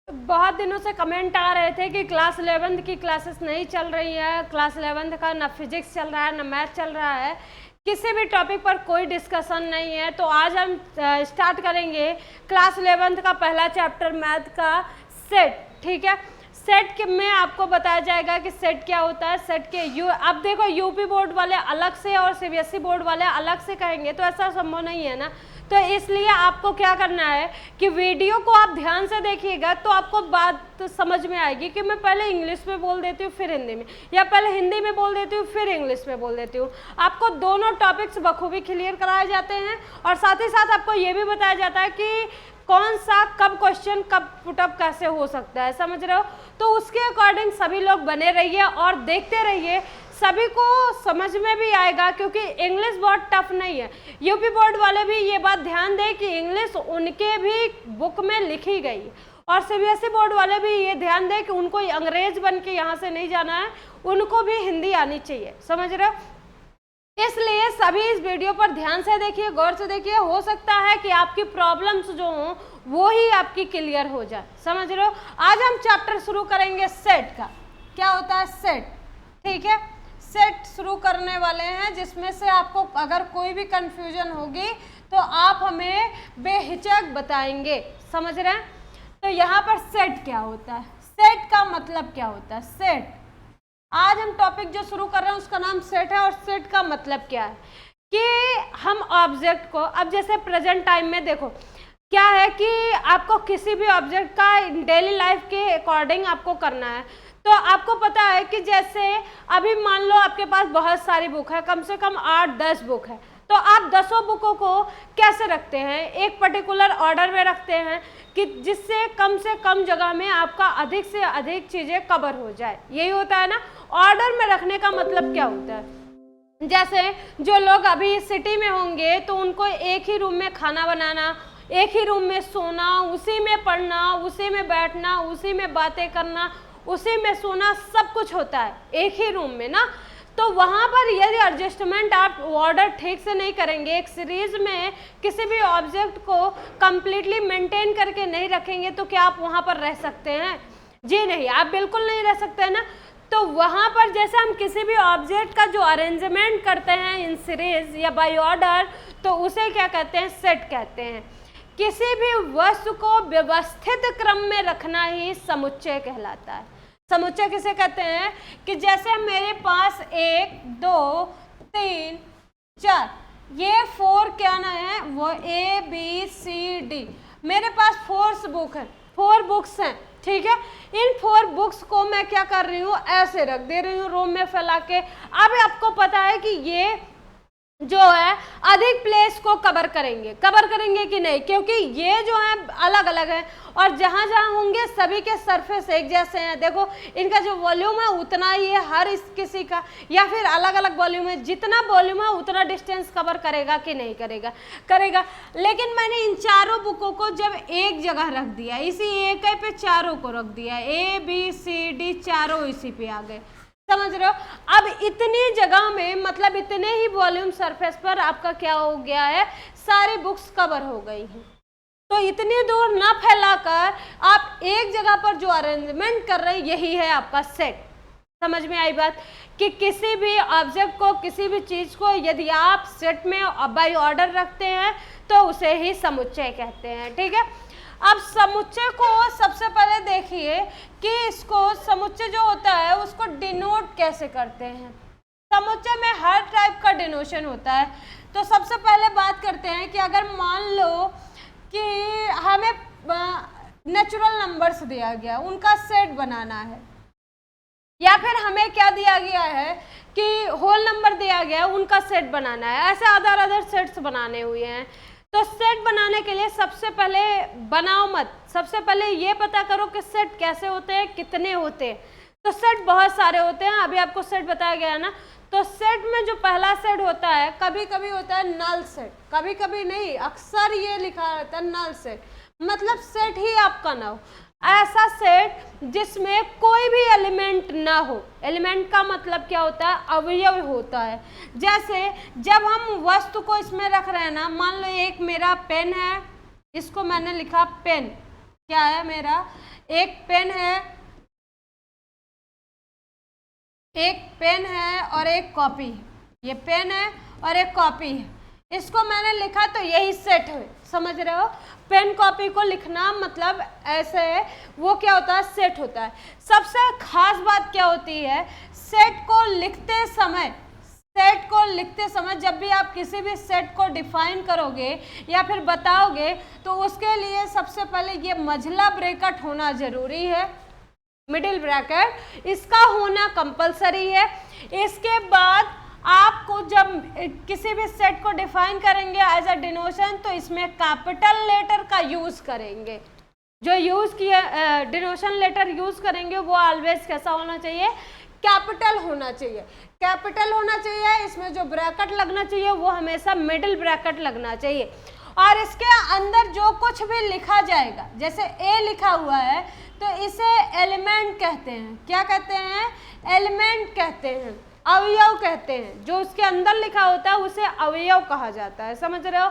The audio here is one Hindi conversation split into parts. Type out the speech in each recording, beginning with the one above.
बहुत दिनों से कमेंट आ रहे थे कि क्लास 11th की क्लासेस नहीं चल रही है, क्लास 11th का ना फिजिक्स चल रहा है ना मैथ चल रहा है, किसी भी टॉपिक पर कोई डिस्कशन नहीं है। तो आज हम स्टार्ट करेंगे क्लास 11th का पहला चैप्टर मैथ का सेट। ठीक है, सेट के में आपको बताया जाएगा कि सेट क्या होता है। सेट के अब देखो यूपी बोर्ड वाले अलग से और सीबीएसई बोर्ड वाले अलग से कहेंगे तो ऐसा संभव नहीं है ना। तो इसलिए आपको क्या करना है कि वीडियो को आप ध्यान से देखिएगा तो आपको बात समझ में आएगी कि मैं पहले इंग्लिश में बोल देती हूँ फिर हिंदी में, या पहले हिंदी में बोल देती हूँ फिर इंग्लिश में बोल देती हूँ। आपको दोनों टॉपिक्स बखूबी क्लियर कराए जाते हैं और साथ ही साथ आपको ये भी बताया जाता है कि कौन सा कब क्वेश्चन कब पुटअप कैसे हो सकता है, समझ रहे हो। तो उसके अकॉर्डिंग सभी लोग बने रहिए और देखते रहिए, सभी को समझ में भी आएगा क्योंकि इंग्लिश बहुत टफ नहीं है। यूपी बोर्ड वाले भी ये बात ध्यान दें कि इंग्लिश उनके भी बुक में लिखी गई है और सीबीएसई बोर्ड वाले भी ये ध्यान दें कि उनको अंग्रेज बन के यहाँ से नहीं जाना है, उनको भी हिंदी आनी चाहिए, समझ रहे हो। इसलिए सभी इस वीडियो पर ध्यान से देखिए, गौर से देखिए, हो सकता है कि आपकी प्रॉब्लम्स जो हों वो ही आपकी क्लियर हो जाए, समझ रहे हो। आज हम चैप्टर शुरू करेंगे सेट का। क्या होता है सेट, ठीक है। सेट शुरू करने वाले हैं जिसमें से आपको अगर कोई भी कंफ्यूजन होगी तो आप हमें बेहिचक बताएंगे, समझ रहे हैं। तो यहाँ पर सेट क्या होता है, सेट का मतलब क्या होता है। सेट, आज हम टॉपिक जो शुरू कर रहे हैं उसका नाम सेट है और सेट का मतलब क्या है कि हम ऑब्जेक्ट को, अब जैसे प्रेजेंट टाइम में देखो क्या है कि आपको किसी भी ऑब्जेक्ट का डेली लाइफ के अकॉर्डिंग आपको करना है। तो आपको पता है कि जैसे अभी मान लो आपके पास बहुत सारी बुक है, कम से कम 8-10 बुक है, तो आप 10 बुकों को कैसे रखते हैं, एक पर्टिकुलर ऑर्डर में रखते हैं कि जिससे कम से कम जगह में आपका अधिक से अधिक चीज़ें कवर हो जाए, यही होता है ना। ऑर्डर में रखने का मतलब क्या होता है, जैसे जो लोग अभी सिटी में होंगे तो उनको एक ही रूम में खाना बनाना, एक ही रूम में सोना, उसी में पढ़ना, उसी में बैठना, उसी में बातें करना, उसी में सोना, सब कुछ होता है एक ही रूम में ना। तो वहाँ पर यदि एडजस्टमेंट आप ऑर्डर ठीक से नहीं करेंगे, एक सीरीज में किसी भी ऑब्जेक्ट को कंप्लीटली मेंटेन करके नहीं रखेंगे तो क्या आप वहाँ पर रह सकते हैं? जी नहीं, आप बिल्कुल नहीं रह सकते हैं ना। तो वहाँ पर जैसे हम किसी भी ऑब्जेक्ट का जो अरेंजमेंट करते हैं इन सीरीज या बाय ऑर्डर, तो उसे क्या कहते हैं, सेट कहते हैं। किसी भी वस्तु को व्यवस्थित क्रम में रखना ही समुच्चय कहलाता है। समुच्चय किसे कहते हैं कि जैसे मेरे पास 1 2 3 4 ये 4 क्या ना है, वो ABCD, मेरे पास 4 बुक है, 4 बुक्स हैं, ठीक है। इन 4 बुक्स को मैं क्या कर रही हूँ, ऐसे रख दे रही हूँ रूम में फैला के। अब आपको पता है कि ये जो है अधिक प्लेस को कवर करेंगे कि नहीं, क्योंकि ये जो है अलग अलग है और जहां जहां होंगे सभी के सरफेस एक जैसे हैं। देखो इनका जो वॉल्यूम है उतना ही है हर किसी का, या फिर अलग अलग वॉल्यूम है, जितना वॉल्यूम है उतना डिस्टेंस कवर करेगा कि नहीं करेगा। लेकिन मैंने इन चारों बुकों को जब एक जगह रख दिया, इसी एक पे चारों को रख दिया, ABCD चारों इसी पे आ गए, समझ रहे हो। अब इतनी जगह में मतलब इतने ही वॉल्यूम सरफेस पर आपका क्या हो गया है, सारी बुक्स कवर हो गई हैं। तो इतनी दूर ना फैलाकर आप एक जगह पर जो अरेंजमेंट कर रहे हैं यही है आपका सेट। समझ में आई बात कि किसी भी ऑब्जेक्ट को, किसी भी चीज को यदि आप सेट में बाय ऑर्डर रखते हैं तो उसे ही समुच्चय कहते हैं, ठीक है। अब समुच्चय को सबसे पहले देखिए कि इसको समुच्चय जो होता है उसको डिनोट कैसे करते हैं। समुच्चय में हर टाइप का डिनोशन होता है। तो सबसे पहले बात करते हैं कि अगर मान लो कि हमें नेचुरल नंबर्स दिया गया, उनका सेट बनाना है, या फिर हमें क्या दिया गया है कि होल नंबर दिया गया, उनका सेट बनाना है, ऐसे अदर सेट्स बनाने हुए हैं। तो सेट बनाने के लिए सबसे पहले बनाओ मत, सबसे पहले ये पता करो कि सेट कैसे होते हैं, कितने होते हैं। तो सेट बहुत सारे होते हैं, अभी आपको सेट बताया गया है ना। तो सेट में जो पहला सेट होता है, कभी कभी होता है नल सेट, कभी कभी नहीं, अक्सर ये लिखा रहता है नल सेट, मतलब सेट ही आपका ना हो, ऐसा सेट जिसमें कोई भी एलिमेंट ना हो। एलिमेंट का मतलब क्या होता है, अवयव होता है। जैसे जब हम वस्तु को इसमें रख रहे हैं ना, मान लो एक मेरा पेन है, इसको मैंने लिखा पेन, क्या है मेरा, एक पेन है और एक कॉपी, ये पेन है और एक कॉपी है, इसको मैंने लिखा तो यही सेट है, समझ रहे हो। पेन कॉपी को लिखना मतलब ऐसे है, वो क्या होता है, सेट होता है। सबसे खास बात क्या होती है, सेट को लिखते समय जब भी आप किसी भी सेट को डिफाइन करोगे या फिर बताओगे तो उसके लिए सबसे पहले ये मझला ब्रैकेट होना जरूरी है, मिडिल ब्रैकेट इसका होना कंपलसरी है। इसके बाद आपको जब किसी भी सेट को डिफाइन करेंगे एज अ डिनोशन तो इसमें कैपिटल लेटर का यूज करेंगे। जो यूज किया डिनोशन लेटर यूज करेंगे वो ऑलवेज कैसा होना चाहिए, कैपिटल होना चाहिए, कैपिटल होना चाहिए। इसमें जो ब्रैकेट लगना चाहिए वो हमेशा मिडिल ब्रैकेट लगना चाहिए। और इसके अंदर जो कुछ भी लिखा जाएगा, जैसे ए लिखा हुआ है तो इसे एलिमेंट कहते हैं। क्या कहते हैं, एलिमेंट कहते हैं, अवयव कहते हैं। जो उसके अंदर लिखा होता है उसे अवयव कहा जाता है, समझ रहे हो।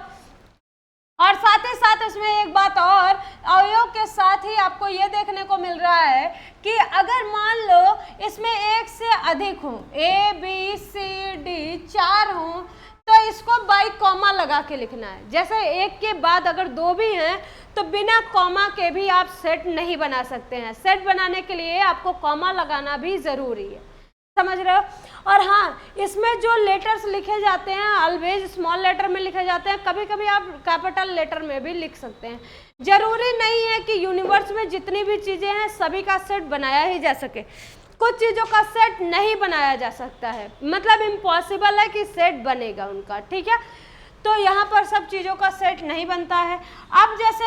और साथ ही साथ इसमें एक बात और, अवयव के साथ ही आपको ये देखने को मिल रहा है कि अगर मान लो इसमें एक से अधिक हो, ए बी सी डी 4 हो, तो इसको बाई कॉमा लगा के लिखना है। जैसे एक के बाद अगर 2 भी हैं तो बिना कॉमा के भी आप सेट नहीं बना सकते हैं। सेट बनाने के लिए आपको कॉमा लगाना भी जरूरी है, समझ रहे हो। और हाँ, इसमें जो लेटर्स लिखे जाते हैं ऑलवेज स्मॉल लेटर में लिखे जाते हैं, कभी कभी आप कैपिटल लेटर में भी लिख सकते हैं। जरूरी नहीं है कि यूनिवर्स में जितनी भी चीज़ें हैं सभी का सेट बनाया ही जा सके। कुछ चीज़ों का सेट नहीं बनाया जा सकता है, मतलब इम्पॉसिबल है कि सेट बनेगा उनका, ठीक है। तो यहाँ पर सब चीज़ों का सेट नहीं बनता है। अब जैसे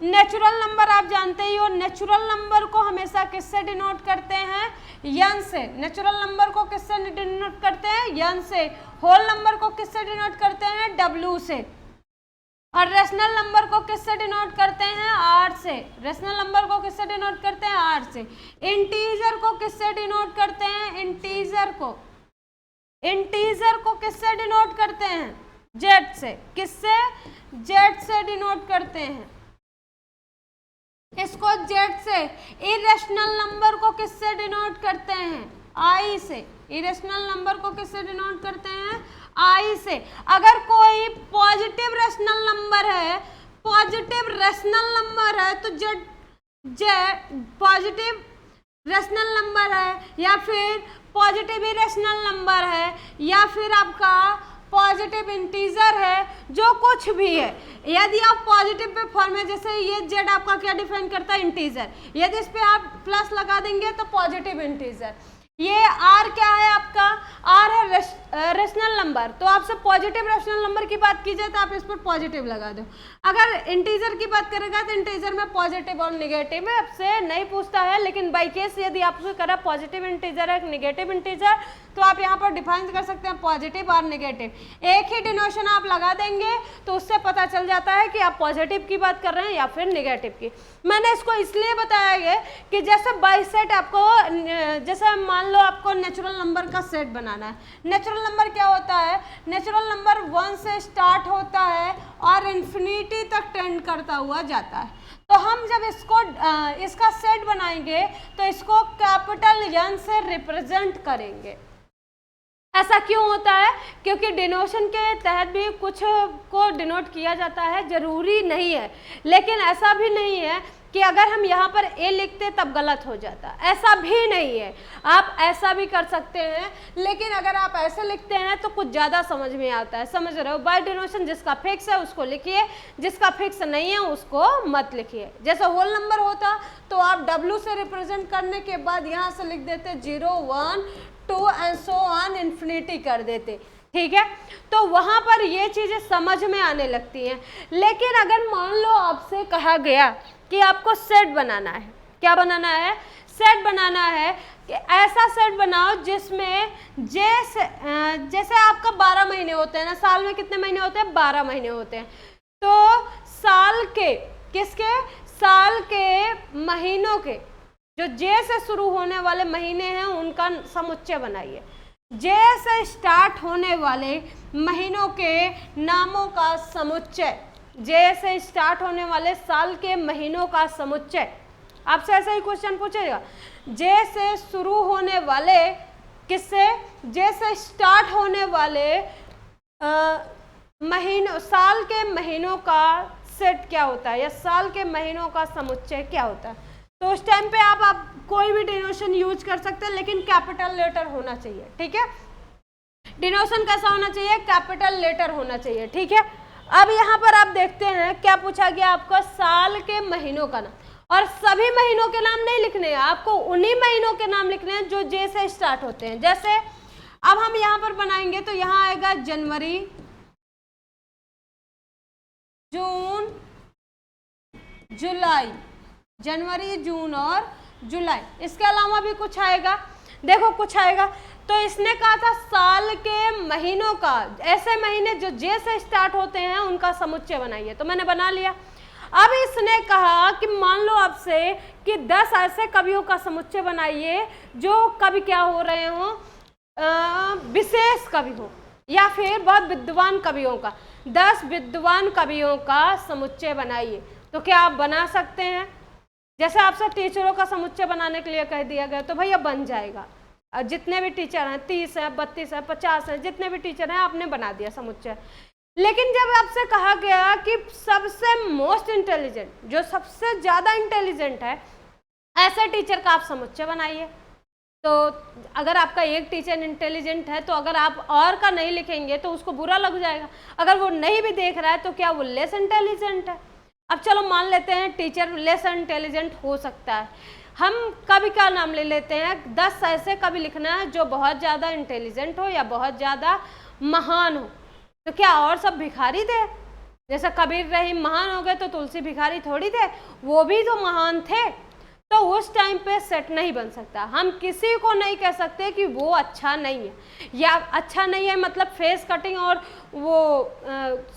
नेचुरल नंबर आप जानते ही हो, नेचुरल नंबर को हमेशा किससे डिनोट करते हैं, यन से। नेचुरल नंबर को किससे डिनोट करते हैं, यन से। होल नंबर को किससे डिनोट करते हैं, डब्ल्यू से। और रेशनल नंबर को किससे डिनोट करते हैं, आर से। रेशनल नंबर को किससे डिनोट करते हैं, आर से। इंटीजर को किससे डिनोट करते हैं, इंटीजर को किससे डिनोट करते हैं, जेड से। किससे, जेड से डिनोट करते हैं इसको, जेड से। इरेशनल नंबर को किससे डिनोट करते हैं, आई से। इरेशनल नंबर को किससे डिनोट करते हैं, आई से। अगर कोई पॉजिटिव रेशनल नंबर है, पॉजिटिव रेशनल नंबर है तो जेड पॉजिटिव रेशनल नंबर है, या फिर पॉजिटिव इरेशनल नंबर है, या फिर आपका पॉजिटिव इंटीजर है, जो कुछ भी है। यदि आप पॉजिटिव पे फॉर्म है, जैसे ये जेड आपका क्या डिफाइन करता है, इंटीजर। यदि इस पे आप प्लस लगा देंगे तो पॉजिटिव इंटीजर। ये आर क्या है आपका, आर है रेशनल नंबर। तो आपसे पॉजिटिव रेशनल नंबर की बात की जाए तो आप इस पर पॉजिटिव लगा दो। अगर इंटीजर की बात करेगा तो इंटीजर में पॉजिटिव और निगेटिव है, आपसे नहीं पूछता है, लेकिन बाई केस यदि आपसे करा पॉजिटिव इंटीजर है, निगेटिव इंटीजर, तो आप यहाँ पर डिफाइन कर सकते हैं पॉजिटिव और निगेटिव। एक ही डिनोशन आप लगा देंगे तो उससे पता चल जाता है कि आप पॉजिटिव की बात कर रहे हैं या फिर निगेटिव की। मैंने इसको इसलिए बताया है कि जैसे बाई सेट आपको, जैसे मान लो आपको नेचुरल नंबर का सेट बनाना है। नेचुरल नंबर क्या होता है, नेचुरल नंबर 1 से स्टार्ट होता है और इन्फिनिटी तक टेंड करता हुआ जाता है। तो हम जब इसका सेट बनाएंगे तो इसको कैपिटल एन से रिप्रेजेंट करेंगे। ऐसा क्यों होता है, क्योंकि डिनोशन के तहत भी कुछ को डिनोट किया जाता है, जरूरी नहीं है। लेकिन ऐसा भी नहीं है कि अगर हम यहाँ पर ए लिखते तब गलत हो जाता, ऐसा भी नहीं है। आप ऐसा भी कर सकते हैं, लेकिन अगर आप ऐसे लिखते हैं तो कुछ ज़्यादा समझ में आता है, समझ रहे हो। बाय डिनोशन जिसका फिक्स है उसको लिखिए, जिसका फिक्स नहीं है उसको मत लिखिए। जैसे होल नंबर होता तो आप W से रिप्रेजेंट करने के बाद यहाँ से लिख देते 0 1 2 एंड सो ऑन इन्फिनिटी कर देते, ठीक है। तो वहाँ पर ये चीज़ें समझ में आने लगती हैं। लेकिन अगर मान लो आपसे कहा गया कि आपको सेट बनाना है, क्या बनाना है, सेट बनाना है कि ऐसा सेट बनाओ जिसमें जैसे आपका 12 महीने होते हैं ना, साल में कितने महीने होते हैं, 12 महीने होते हैं। तो साल के साल के महीनों के जो जे से शुरू होने वाले महीने हैं उनका समुच्चय बनाइए। जे से स्टार्ट होने वाले महीनों के नामों का समुच्चय, जे से स्टार्ट होने वाले साल के महीनों का समुच्चय। आपसे ऐसा ही क्वेश्चन पूछेगा, जे से शुरू होने वाले, किससे, जे से स्टार्ट होने वाले महीनों, साल के महीनों का सेट क्या होता है, या साल के महीनों का समुच्चय क्या होता है। तो उस टाइम पे आप कोई भी डिनोशन यूज कर सकते हैं, लेकिन कैपिटल लेटर होना चाहिए, ठीक है। डिनोशन कैसा होना चाहिए, कैपिटल लेटर होना चाहिए, ठीक है। अब यहाँ पर आप देखते हैं क्या पूछा गया आपको, साल के महीनों का नाम, और सभी महीनों के नाम नहीं लिखने हैं आपको, उन्हीं महीनों के नाम लिखने हैं जो जे से स्टार्ट होते हैं। जैसे अब हम यहाँ पर बनाएंगे तो यहाँ आएगा जनवरी, जून, जुलाई, जनवरी, जून और जुलाई। इसके अलावा भी कुछ आएगा, देखो कुछ आएगा। तो इसने कहा था साल के महीनों का, ऐसे महीने जो जे से स्टार्ट होते हैं उनका समुच्चय बनाइए, तो मैंने बना लिया। अब इसने कहा कि मान लो आपसे कि 10 ऐसे कवियों का समुच्चय बनाइए जो कवि क्या हो रहे हो, विशेष कवि हो या फिर बहुत विद्वान कवियों का। 10 विद्वान कवियों का समुच्चय बनाइए, तो क्या आप बना सकते हैं। जैसे आपसे टीचरों का समुच्चय बनाने के लिए कह दिया गया तो भैया बन जाएगा। जितने भी टीचर हैं, 30 हैं, 32 हैं, 50 हैं, जितने भी टीचर हैं आपने बना दिया समुच्चय। लेकिन जब आपसे कहा गया कि सबसे मोस्ट इंटेलिजेंट, जो सबसे ज्यादा इंटेलिजेंट है, ऐसे टीचर का आप समुच्चय बनाइए, तो अगर आपका एक टीचर इंटेलिजेंट है तो अगर आप और का नहीं लिखेंगे तो उसको बुरा लग जाएगा। अगर वो नहीं भी देख रहा है तो क्या वो लेस इंटेलिजेंट है। अब चलो मान लेते हैं टीचर लेस इंटेलिजेंट हो सकता है, हम कवि का नाम ले लेते हैं। 10 ऐसे कवि लिखना है जो बहुत ज़्यादा इंटेलिजेंट हो या बहुत ज़्यादा महान हो। तो क्या और सब भिखारी थे, जैसे कबीर रहीम महान हो गए तो तुलसी भिखारी थोड़ी थे, वो भी तो महान थे। तो उस टाइम पे सेट नहीं बन सकता। हम किसी को नहीं कह सकते कि वो अच्छा नहीं है, या अच्छा नहीं है मतलब फेस कटिंग और वो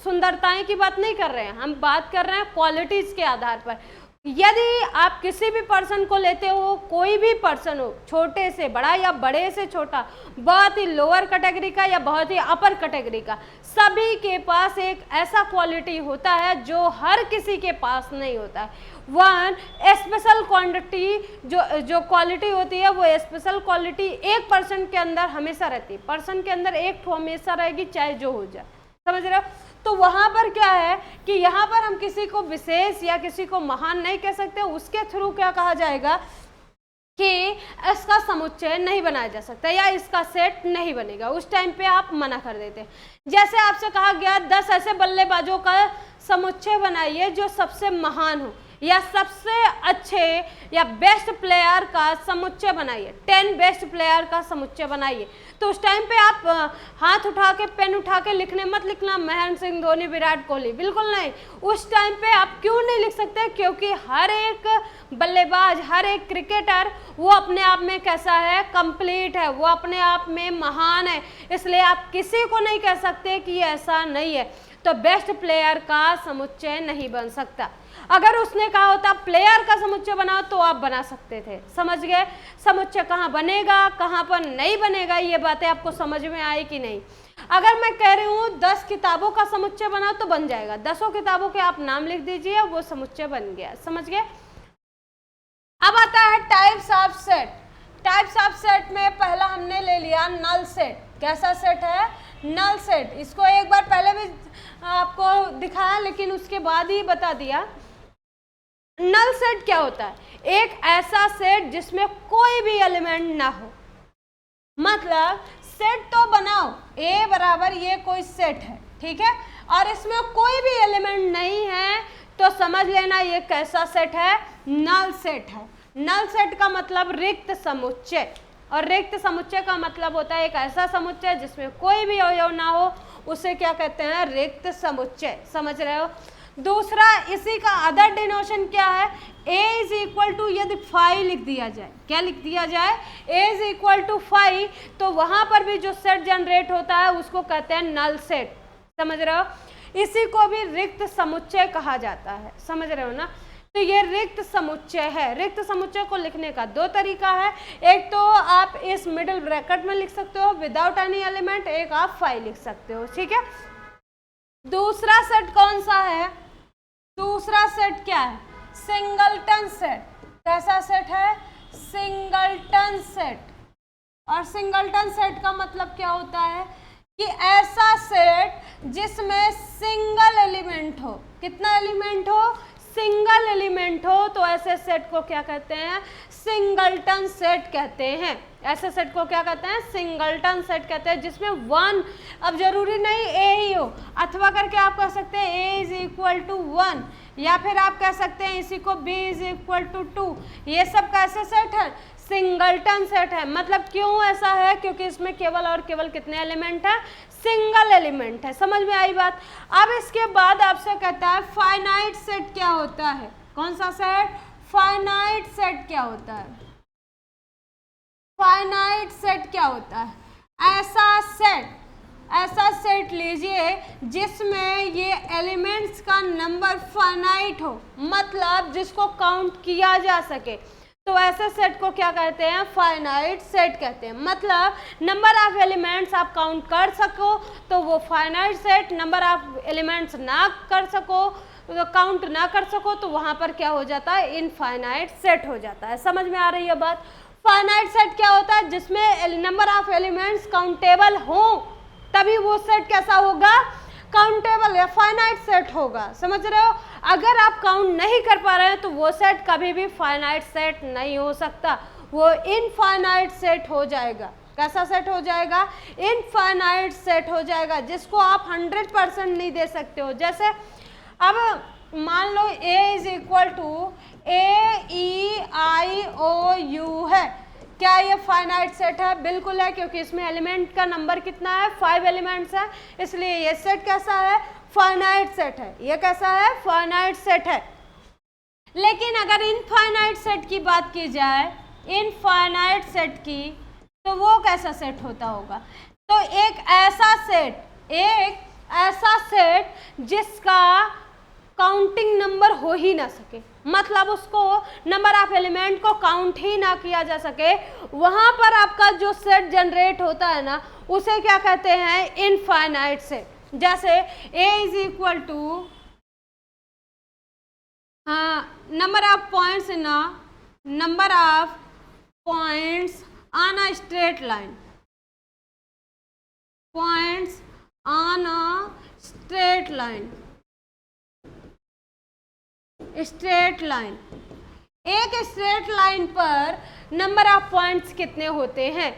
सुंदरताएं की बात नहीं कर रहे हैं, हम बात कर रहे हैं क्वालिटीज के आधार पर। यदि आप किसी भी पर्सन को लेते हो, कोई भी पर्सन हो, छोटे से बड़ा या बड़े से छोटा, बहुत ही लोअर कैटेगरी का या बहुत ही अपर कैटेगरी का, सभी के पास एक ऐसा क्वालिटी होता है जो हर किसी के पास नहीं होता है। वन स्पेशल क्वांटिटी, जो क्वालिटी होती है, वो स्पेशल क्वालिटी एक पर्सन के अंदर हमेशा रहती है। पर्सन के अंदर एक ठो हमेशा रहेगी, चाहे जो हो जाए, समझ रहे हो। तो वहां पर क्या है कि यहाँ पर हम किसी को विशेष या किसी को महान नहीं कह सकते। उसके थ्रू क्या कहा जाएगा कि इसका समुच्चय नहीं बनाया जा सकता या इसका सेट नहीं बनेगा। उस टाइम पे आप मना कर देते हैं। जैसे आपसे कहा गया 10 ऐसे बल्लेबाजों का समुच्चय बनाइए जो सबसे महान हो, या सबसे अच्छे या बेस्ट प्लेयर का समुच्चय बनाइए, 10 बेस्ट प्लेयर का समुच्चय बनाइए। तो उस टाइम पे आप हाथ उठा के पेन उठा के लिखने मत लिखना महेंद्र सिंह धोनी, विराट कोहली, बिल्कुल नहीं। उस टाइम पे आप क्यों नहीं लिख सकते, क्योंकि हर एक बल्लेबाज, हर एक क्रिकेटर वो अपने आप में कैसा है, कंप्लीट है, वो अपने आप में महान है। इसलिए आप किसी को नहीं कह सकते कि ऐसा नहीं है। तो बेस्ट प्लेयर का समुच्चय नहीं बन सकता। अगर उसने कहा होता प्लेयर का समुच्चय बनाओ तो आप बना सकते थे, समझ गए। समुच्चय कहाँ बनेगा, कहाँ पर नहीं बनेगा, ये बातें आपको समझ में आई कि नहीं। अगर मैं कह रही हूँ 10 किताबों का समुच्चय बनाओ तो बन जाएगा, 10 किताबों के आप नाम लिख दीजिए, वो समुच्चय बन गया, समझ गए। अब आता है types of set. Types of set में पहला हमने ले लिया नल सेट। कैसा सेट है, नल सेट। इसको एक बार पहले भी आपको दिखाया लेकिन उसके बाद ही बता दिया। नल सेट क्या होता है, एक ऐसा सेट जिसमें कोई भी एलिमेंट ना हो। मतलब सेट तो बनाओ, ए बराबर ये कोई सेट है, ठीक है, और इसमें कोई भी एलिमेंट नहीं है तो समझ लेना ये कैसा सेट है, नल सेट है। नल सेट का मतलब रिक्त समुच्चय, और रिक्त समुच्चय का मतलब होता है एक ऐसा समुच्चय जिसमें कोई भी अवयव ना हो, उसे क्या कहते हैं, रिक्त समुच्चय, समझ रहे हो। दूसरा, इसी का अदर डिनोशन क्या है, a इज इक्वल टू, यदि 5 लिख दिया जाए, क्या लिख दिया जाए, a इज इक्वल टू 5, तो वहां पर भी जो सेट जनरेट होता है उसको कहते हैं नल सेट, समझ रहे हो। इसी को भी रिक्त समुच्चय कहा जाता है, समझ रहे हो ना। तो ये रिक्त समुच्चय है। रिक्त समुच्चय को लिखने का 2 तरीका है, एक तो आप इस मिडिल ब्रैकेट में लिख सकते हो विदाउट एनी एलिमेंट, एक आप 5 लिख सकते हो, ठीक है। दूसरा सेट कौन सा है, दूसरा सेट क्या है? Singleton set. कैसा सेट है? Singleton set. और सिंगलटन सेट का मतलब क्या होता है कि ऐसा सेट जिसमें सिंगल एलिमेंट हो। कितना एलिमेंट हो? सिंगल एलिमेंट हो, तो ऐसे सेट को क्या कहते हैं? सिंगलटन सेट कहते हैं। ऐसे सेट को क्या कहते हैं? सिंगलटन सेट कहते हैं, जिसमें वन, अब जरूरी नहीं ए ही हो, अथवा करके आप कह सकते हैं ए इज इक्वल टू 1, या फिर आप कह सकते हैं इसी को बी इज इक्वल टू 2। ये सब कैसे सेट है? सिंगलटन सेट है। मतलब क्यों ऐसा है? क्योंकि इसमें केवल और केवल कितने एलिमेंट है? सिंगल एलिमेंट है। समझ में आई बात? अब इसके बाद आपसे कहता है फाइनाइट सेट क्या होता है? कौन सा सेट? फाइनाइट सेट क्या होता है? फाइनाइट सेट क्या होता है? ऐसा सेट लीजिए जिसमें ये एलिमेंट्स का नंबर फाइनाइट हो, मतलब जिसको काउंट किया जा सके, तो ऐसे सेट को क्या कहते हैं? फाइनाइट सेट कहते हैं। मतलब नंबर ऑफ एलिमेंट्स आप काउंट कर सको तो वो finite set, number of elements ना कर सको, काउंट ना कर सको, तो वहां पर क्या हो जाता है? इनफाइनाइट सेट हो जाता है। समझ में आ रही है बात? फाइनाइट सेट क्या होता है? जिसमें नंबर ऑफ एलिमेंट्स काउंटेबल हो, तभी वो सेट कैसा होगा? काउंटेबल या फाइनाइट सेट होगा। समझ रहे हो? अगर आप काउंट नहीं कर पा रहे हैं तो वो सेट कभी भी फाइनाइट सेट नहीं हो सकता, वो इनफाइनाइट सेट हो जाएगा। कैसा सेट हो जाएगा? इनफाइनाइट सेट हो जाएगा, जिसको आप 100% नहीं दे सकते हो। जैसे अब मान लो a is equal to AEIOU है, क्या ये फाइनाइट सेट है? बिल्कुल है, क्योंकि इसमें एलिमेंट का नंबर कितना है? 5 एलिमेंट्स है, इसलिए ये सेट कैसा है? फाइनाइट सेट है। ये कैसा है? फाइनाइट सेट है। लेकिन अगर इनफाइनाइट सेट की बात की जाए, इनफाइनाइट सेट की, तो वो कैसा सेट होता होगा? तो एक ऐसा सेट जिसका काउंटिंग नंबर हो ही ना सके, मतलब उसको नंबर ऑफ एलिमेंट को काउंट ही ना किया जा सके, वहां पर आपका जो सेट जनरेट होता है ना, उसे क्या कहते हैं? Infinite set. जैसे a is equal to number of points in a number of points on a straight line, points on a straight line, straight line. एक स्ट्रेट लाइन पर नंबर ऑफ पॉइंट्स कितने होते हैं?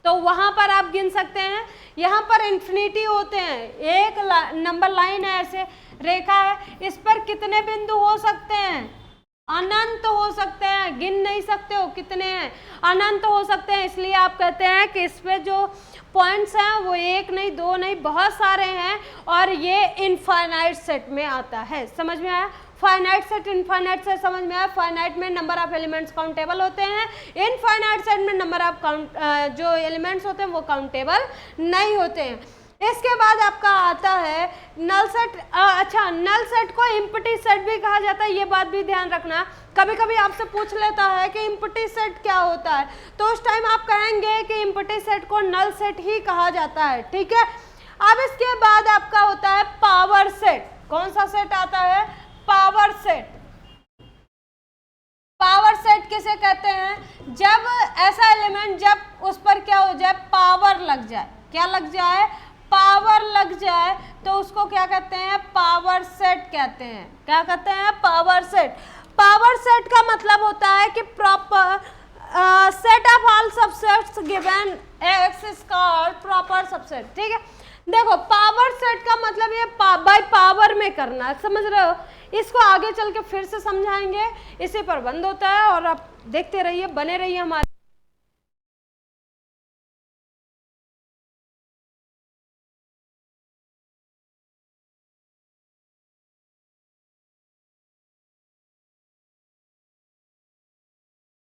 तो वहां पर आप गिन सकते हैं। यहाँ पर इन्फिनिटी होते हैं। एक नंबर लाइन है, ऐसे रेखा है, इस पर कितने बिंदु हो सकते हैं? अनंत हो सकते हैं। गिन नहीं सकते हो कितने हैं, अनंत हो सकते हैं। इसलिए आप कहते हैं कि इस पे जो पॉइंट्स हैं वो एक नहीं, दो नहीं, बहुत सारे हैं, और ये इनफाइनाइट सेट में आता है। समझ में आया? फाइनाइट सेट, इनफाइनाइट सेट समझ में आया? फाइनाइट में नंबर ऑफ एलिमेंट्स काउंटेबल होते हैं, इनफाइनाइट सेट में नंबर ऑफ जो एलिमेंट्स होते हैं वो काउंटेबल नहीं होते हैं। इसके बाद आपका आता है नल सेट। अच्छा, नल सेट को इम्पटी सेट भी कहा जाता है, ये बात भी ध्यान रखना। कभी कभी आपसे पूछ लेता है कि इम्पटी सेट क्या होता है, तो उस टाइम आप कहेंगे कि इम्पटी सेट को नल सेट ही कहा जाता है। ठीक है। अब इसके बाद आपका होता है पावर सेट। कौन सा सेट आता है? Power set. पावर सेट किसे कहते हैं? जब ऐसा एलिमेंट जब उस पर क्या हो जाए? पावर लग जाए। क्या लग जाए? पावर लग जाए, तो उसको क्या कहते हैं? पावर सेट कहते हैं। क्या कहते हैं? Power set. पावर सेट का मतलब होता है कि proper set of all subsets given x is called proper subset. ठीक है। देखो, पावर सेट का मतलब ये बाय पावर में करना, समझ रहे हो? इसको आगे चल के फिर से समझाएंगे। इसी पर बंद होता है, और आप देखते रहिए, बने रहिए हमारे